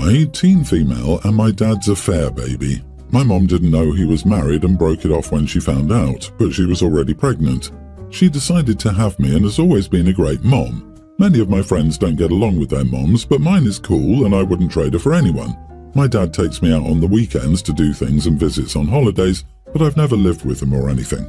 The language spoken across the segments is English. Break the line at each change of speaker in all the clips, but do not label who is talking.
guy, teen female, and my dad's affair baby. My mom didn't know he was married and broke it off when she found out, but she was already pregnant. She decided to have me and has always been a great mom. Many of my friends don't get along with their moms, but mine is cool and I wouldn't trade her for anyone. My dad takes me out on the weekends to do things and visits on holidays, but I've never lived with him or anything.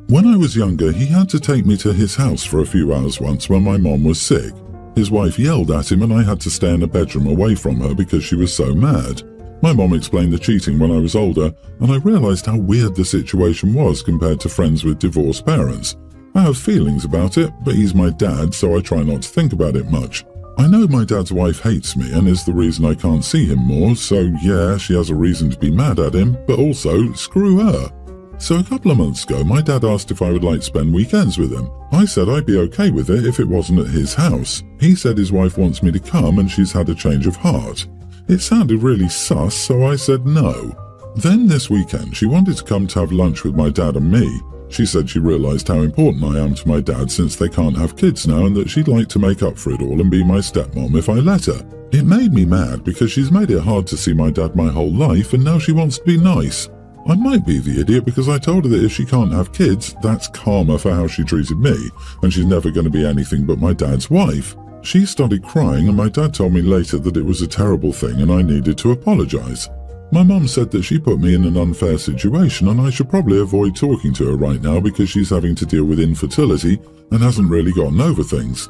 When I was younger, he had to take me to his house for a few hours once when my mom was sick. His wife yelled at him and I had to stay in a bedroom away from her because she was so mad. My mom explained the cheating when I was older, and I realized how weird the situation was compared to friends with divorced parents. I have feelings about it, but he's my dad, so I try not to think about it much. I know my dad's wife hates me and is the reason I can't see him more, so yeah, she has a reason to be mad at him, but also, screw her. So a couple of months ago, my dad asked if I would like to spend weekends with him. I said I'd be okay with it if it wasn't at his house. He said his wife wants me to come and she's had a change of heart. It sounded really sus, so I said no. Then this weekend, she wanted to come to have lunch with my dad and me. She said she realized how important I am to my dad since they can't have kids now and that she'd like to make up for it all and be my stepmom if I let her. It made me mad because she's made it hard to see my dad my whole life and now she wants to be nice. I might be the idiot because I told her that if she can't have kids, that's karma for how she treated me, and she's never going to be anything but my dad's wife. She started crying and my dad told me later that it was a terrible thing and I needed to apologize. My mum said that she put me in an unfair situation and I should probably avoid talking to her right now because she's having to deal with infertility and hasn't really gotten over things.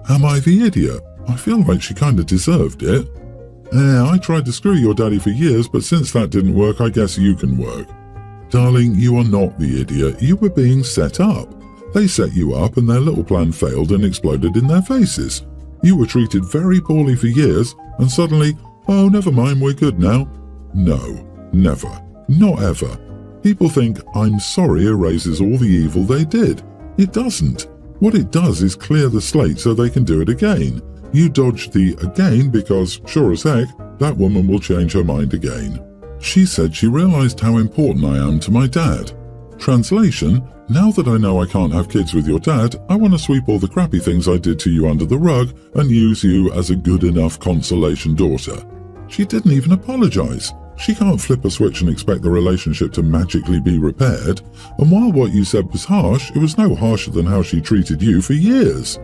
Am I the idiot? I feel like she kind of deserved it. I tried to screw your daddy for years, but since that didn't work, I guess you can work. Darling, you are not the idiot. You were being set up. They set you up and their little plan failed and exploded in their faces. You were treated very poorly for years and suddenly, oh, never mind, we're good now. No, never, not ever. People think I'm sorry erases all the evil they did. It doesn't. What it does is clear the slate so they can do it again. You dodged the again because, sure as heck, that woman will change her mind again. She said she realized how important I am to my dad. Translation, now that I know I can't have kids with your dad, I want to sweep all the crappy things I did to you under the rug and use you as a good enough consolation daughter. She didn't even apologize. She can't flip a switch and expect the relationship to magically be repaired. And while what you said was harsh, it was no harsher than how she treated you for years.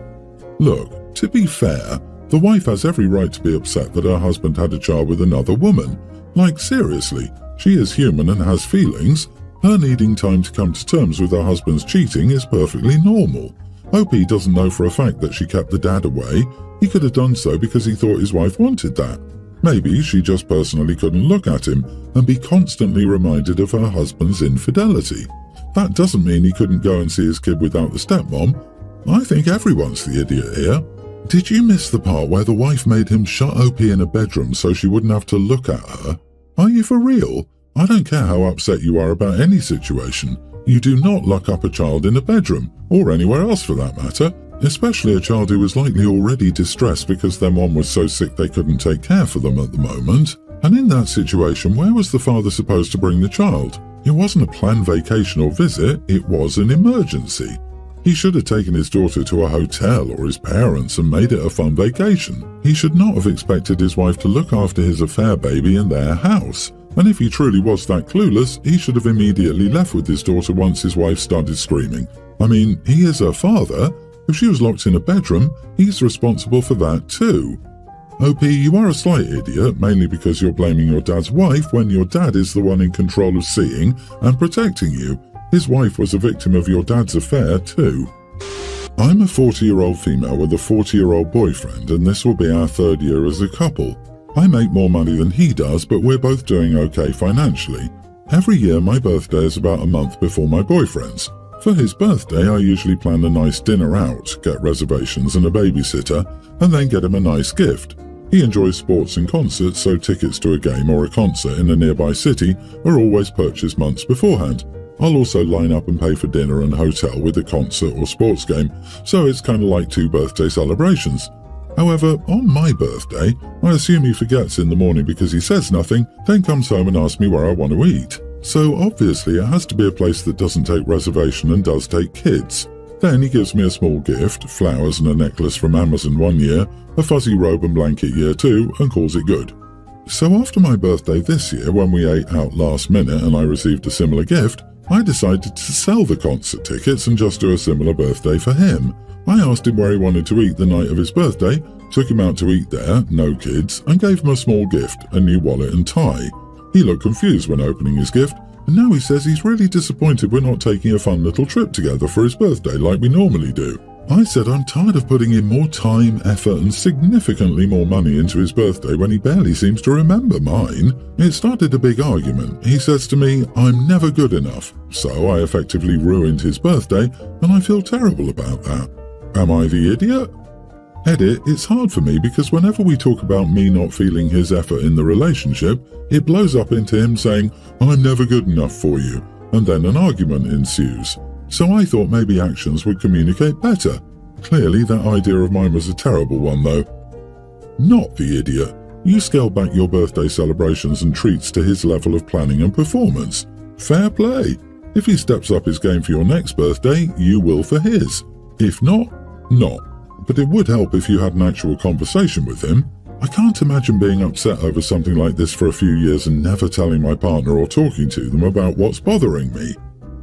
Look, to be fair, the wife has every right to be upset that her husband had a child with another woman. Like, seriously, she is human and has feelings. Her needing time to come to terms with her husband's cheating is perfectly normal. OP doesn't know for a fact that she kept the dad away. He could have done so because he thought his wife wanted that. Maybe she just personally couldn't look at him and be constantly reminded of her husband's infidelity. That doesn't mean he couldn't go and see his kid without the stepmom. I think everyone's the idiot here. Did you miss the part where the wife made him shut OP in a bedroom so she wouldn't have to look at her? Are you for real? I don't care how upset you are about any situation. You do not lock up a child in a bedroom, or anywhere else for that matter, especially a child who was likely already distressed because their mom was so sick they couldn't take care for them at the moment. And in that situation, where was the father supposed to bring the child? It wasn't a planned vacation or visit, it was an emergency. He should have taken his daughter to a hotel or his parents and made it a fun vacation. He should not have expected his wife to look after his affair baby in their house. And if he truly was that clueless, he should have immediately left with his daughter once his wife started screaming. I mean, he is her father. If she was locked in a bedroom, he's responsible for that too. OP, you are a slight idiot, mainly because you're blaming your dad's wife when your dad is the one in control of seeing and protecting you. His wife was a victim of your dad's affair too. I'm a 40-year-old female with a 40-year-old boyfriend, and this will be our 3rd year as a couple. I make more money than he does, but we're both doing okay financially. Every year my birthday is about a month before my boyfriend's. For his birthday, I usually plan a nice dinner out, get reservations and a babysitter, and then get him a nice gift. He enjoys sports and concerts, so tickets to a game or a concert in a nearby city are always purchased months beforehand. I'll also line up and pay for dinner and hotel with a concert or sports game, so it's kind of like 2 birthday celebrations. However, on my birthday, I assume he forgets in the morning because he says nothing, then comes home and asks me where I want to eat. So obviously it has to be a place that doesn't take reservation and does take kids. Then he gives me a small gift, flowers and a necklace from Amazon one year, a fuzzy robe and blanket year 2, and calls it good. So after my birthday this year, when we ate out last minute and I received a similar gift, I decided to sell the concert tickets and just do a similar birthday for him. I asked him where he wanted to eat the night of his birthday, took him out to eat there, no kids, and gave him a small gift, a new wallet and tie. He looked confused when opening his gift, and now he says he's really disappointed we're not taking a fun little trip together for his birthday like we normally do. I said I'm tired of putting in more time, effort, and significantly more money into his birthday when he barely seems to remember mine. It started a big argument. He says to me, I'm never good enough. So I effectively ruined his birthday, and I feel terrible about that. Am I the idiot? Edit, it's hard for me because whenever we talk about me not feeling his effort in the relationship, it blows up into him saying, I'm never good enough for you, and then an argument ensues. So I thought maybe actions would communicate better. Clearly that idea of mine was a terrible one though. Not the idiot. You scaled back your birthday celebrations and treats to his level of planning and performance. Fair play. If he steps up his game for your next birthday, you will for his. If not, not. But it would help if you had an actual conversation with him. I can't imagine being upset over something like this for a few years and never telling my partner or talking to them about what's bothering me.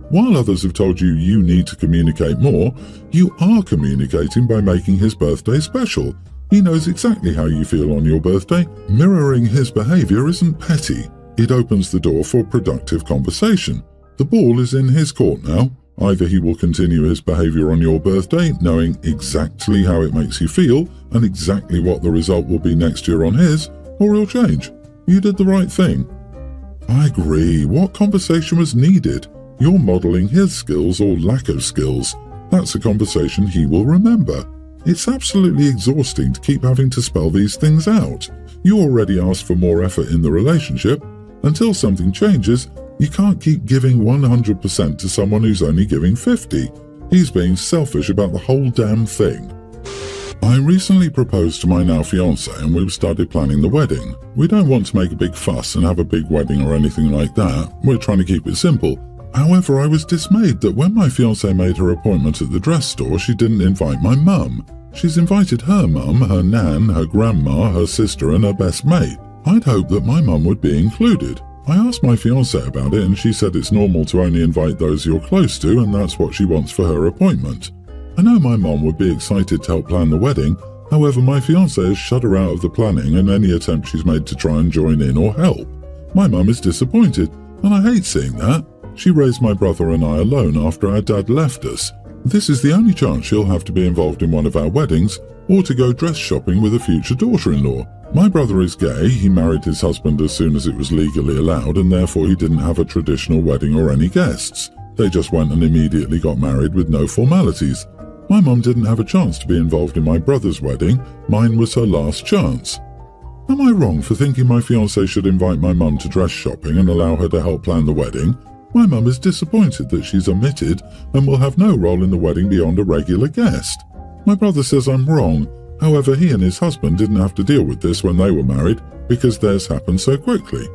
While others have told you you need to communicate more, you are communicating by making his birthday special. He knows exactly how you feel on your birthday. Mirroring his behavior isn't petty. It opens the door for productive conversation. The ball is in his court now. Either he will continue his behavior on your birthday, knowing exactly how it makes you feel and exactly what the result will be next year on his, or he'll change. You did the right thing. I agree. What conversation was needed? You're modelling his skills or lack of skills. That's a conversation he will remember. It's absolutely exhausting to keep having to spell these things out. You already asked for more effort in the relationship. Until something changes, you can't keep giving 100% to someone who's only giving 50%. He's being selfish about the whole damn thing. I recently proposed to my now fiancé and we've started planning the wedding. We don't want to make a big fuss and have a big wedding or anything like that. We're trying to keep it simple. However, I was dismayed that when my fiancée made her appointment at the dress store, she didn't invite my mum. She's invited her mum, her nan, her grandma, her sister and her best mate. I'd hoped that my mum would be included. I asked my fiancée about it and she said it's normal to only invite those you're close to and that's what she wants for her appointment. I know my mum would be excited to help plan the wedding, however my fiancé has shut her out of the planning and any attempt she's made to try and join in or help. My mum is disappointed and I hate seeing that. She raised my brother and I alone after our dad left us. This is the only chance she'll have to be involved in one of our weddings or to go dress shopping with a future daughter-in-law. My brother is gay, he married his husband as soon as it was legally allowed and therefore he didn't have a traditional wedding or any guests. They just went and immediately got married with no formalities. My mum didn't have a chance to be involved in my brother's wedding, mine was her last chance. Am I wrong for thinking my fiancé should invite my mum to dress shopping and allow her to help plan the wedding? My mum is disappointed that she's omitted and will have no role in the wedding beyond a regular guest. My brother says I'm wrong, however he and his husband didn't have to deal with this when they were married because theirs happened so quickly.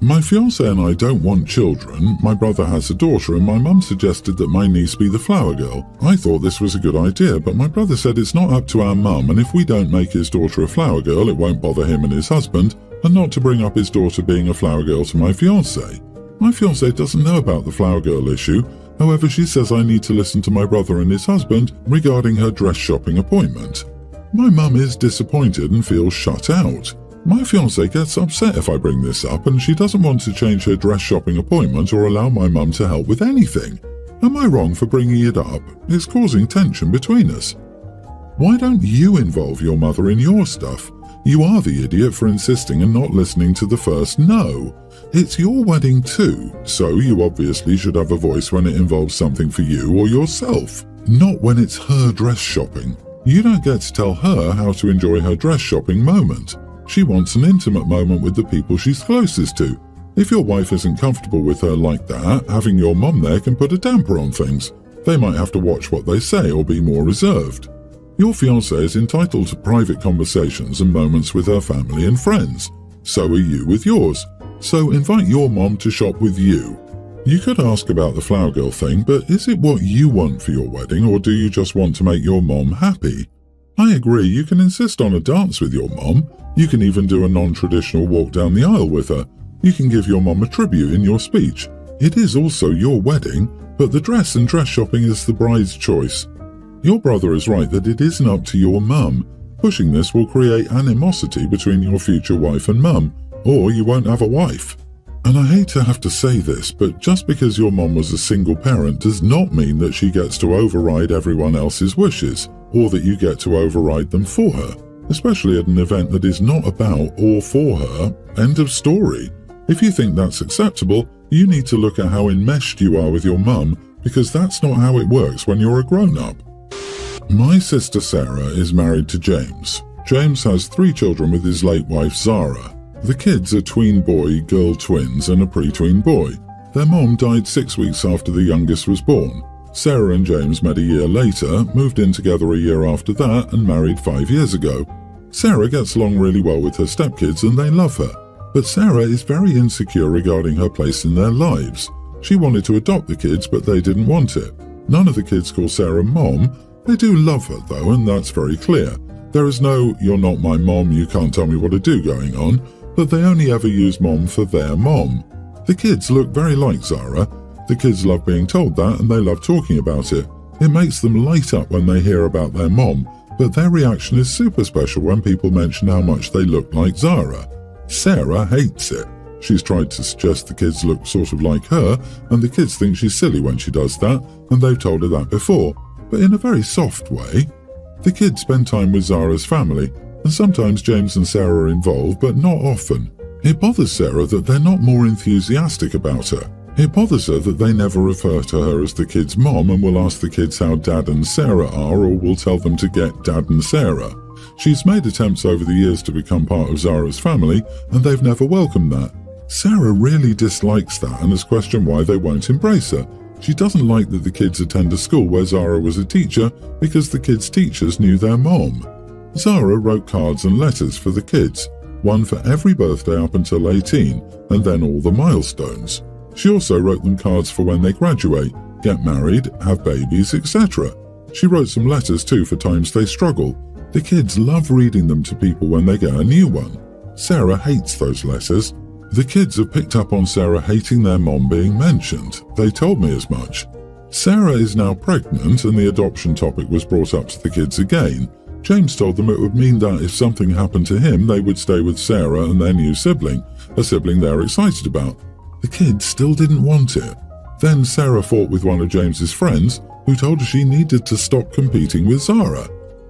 My fiancé and I don't want children, my brother has a daughter and my mum suggested that my niece be the flower girl. I thought this was a good idea, but my brother said it's not up to our mum and if we don't make his daughter a flower girl it won't bother him and his husband and not to bring up his daughter being a flower girl to my fiancé. My fiancé doesn't know about the flower girl issue, however she says I need to listen to my brother and his husband regarding her dress shopping appointment. My mum is disappointed and feels shut out. My fiancé gets upset if I bring this up and she doesn't want to change her dress shopping appointment or allow my mum to help with anything. Am I wrong for bringing it up? It's causing tension between us. Why don't you involve your mother in your stuff? You are the idiot for insisting and not listening to the first no. It's your wedding too, so you obviously should have a voice when it involves something for you or yourself, not when it's her dress shopping. You don't get to tell her how to enjoy her dress shopping moment. She wants an intimate moment with the people she's closest to. If your wife isn't comfortable with her like that, having your mum there can put a damper on things. They might have to watch what they say or be more reserved. Your fiancé is entitled to private conversations and moments with her family and friends. So are you with yours. So invite your mom to shop with you. You could ask about the flower girl thing, but is it what you want for your wedding or do you just want to make your mom happy? I agree, you can insist on a dance with your mom. You can even do a non-traditional walk down the aisle with her. You can give your mom a tribute in your speech. It is also your wedding, but the dress and dress shopping is the bride's choice. Your brother is right that it isn't up to your mum. Pushing this will create animosity between your future wife and mum, or you won't have a wife. And I hate to have to say this, but just because your mom was a single parent does not mean that she gets to override everyone else's wishes, or that you get to override them for her, especially at an event that is not about or for her. End of story. If you think that's acceptable, you need to look at how enmeshed you are with your mum, because that's not how it works when you're a grown-up. My sister Sarah is married to James. James has 3 children with his late wife Zara. The kids are tween boy-girl twins and a pre-tween boy. Their mom died 6 weeks after the youngest was born. Sarah and James met a year later, moved in together a year after that, and married 5 years ago. Sarah gets along really well with her stepkids and they love her. But Sarah is very insecure regarding her place in their lives. She wanted to adopt the kids, but they didn't want it. None of the kids call Sarah mom. They do love her though, and that's very clear. There is no "you're not my mom, you can't tell me what to do" going on, but they only ever use mom for their mom. The kids look very like Zara. The kids love being told that and they love talking about it. It makes them light up when they hear about their mom, but their reaction is super special when people mention how much they look like Zara. Sarah hates it. She's tried to suggest the kids look sort of like her, and the kids think she's silly when she does that, and they've told her that before, but in a very soft way. The kids spend time with Zara's family, and sometimes James and Sarah are involved, but not often. It bothers Sarah that they're not more enthusiastic about her. It bothers her that they never refer to her as the kids' mom and will ask the kids how Dad and Sarah are, or will tell them to get Dad and Sarah. She's made attempts over the years to become part of Zara's family, and they've never welcomed that. Sarah really dislikes that and has questioned why they won't embrace her. She doesn't like that the kids attend a school where Zara was a teacher because the kids' teachers knew their mom. Zara wrote cards and letters for the kids, one for every birthday up until 18, and then all the milestones. She also wrote them cards for when they graduate, get married, have babies, etc. She wrote some letters too for times they struggle. The kids love reading them to people when they get a new one. Sarah hates those letters. The kids have picked up on Sarah hating their mom being mentioned. They told me as much. Sarah is now pregnant and the adoption topic was brought up to the kids again. James told them it would mean that if something happened to him, they would stay with Sarah and their new sibling, a sibling they're excited about. The kids still didn't want it. Then Sarah fought with one of James's friends, who told her she needed to stop competing with Zara.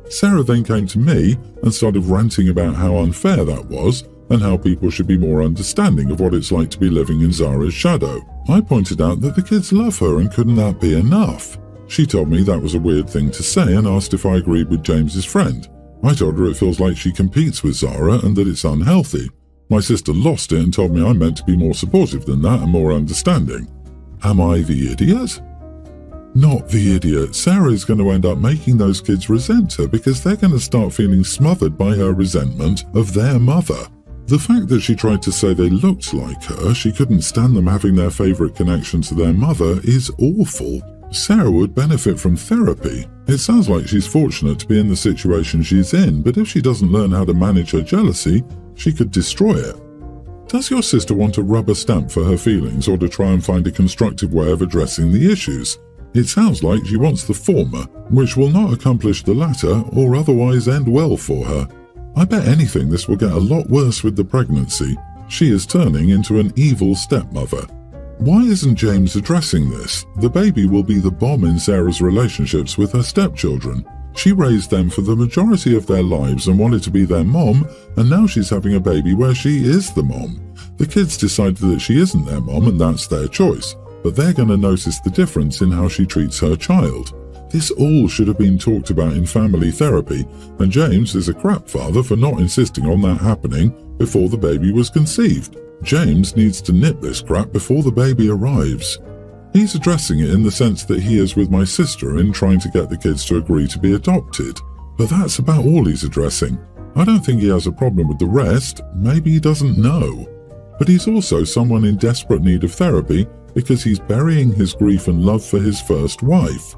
Sarah then came to me and started ranting about how unfair that was and how people should be more understanding of what it's like to be living in Zara's shadow. I pointed out that the kids love her and couldn't that be enough? She told me that was a weird thing to say and asked if I agreed with James's friend. I told her it feels like she competes with Zara and that it's unhealthy. My sister lost it and told me I'm meant to be more supportive than that and more understanding. Am I the idiot? Not the idiot. Sarah is going to end up making those kids resent her because they're going to start feeling smothered by her resentment of their mother. The fact that she tried to say they looked like her, she couldn't stand them having their favourite connection to their mother, is awful. Sarah would benefit from therapy. It sounds like she's fortunate to be in the situation she's in, but if she doesn't learn how to manage her jealousy, she could destroy it. Does your sister want a rubber stamp for her feelings or to try and find a constructive way of addressing the issues? It sounds like she wants the former, which will not accomplish the latter or otherwise end well for her. I bet anything this will get a lot worse with the pregnancy. She is turning into an evil stepmother. Why isn't James addressing this? The baby will be the bomb in Sarah's relationships with her stepchildren. She raised them for the majority of their lives and wanted to be their mom, and now she's having a baby where she is the mom. The kids decided that she isn't their mom and that's their choice, but they're going to notice the difference in how she treats her child. This all should have been talked about in family therapy, and James is a crap father for not insisting on that happening before the baby was conceived. James needs to nip this crap before the baby arrives. He's addressing it in the sense that he is with my sister in trying to get the kids to agree to be adopted. But that's about all he's addressing. I don't think he has a problem with the rest. Maybe he doesn't know. But he's also someone in desperate need of therapy because he's burying his grief and love for his first wife.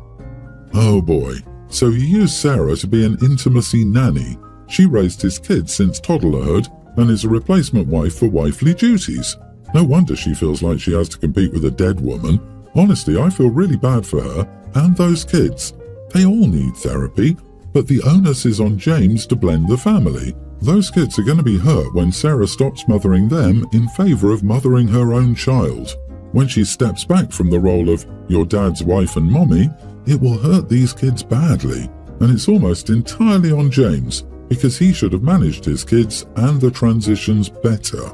Oh boy, So he used Sarah to be an intimacy nanny. She raised his kids since toddlerhood and is a replacement wife for wifely duties. No wonder she feels like she has to compete with a dead woman. Honestly, I feel really bad for her and those kids. They all need therapy, but the onus is on James to blend the family. Those kids are going to be hurt when Sarah stops mothering them in favor of mothering her own child. When she steps back from the role of your dad's wife and mommy, it will hurt these kids badly. And it's almost entirely on James, because he should have managed his kids and the transitions better.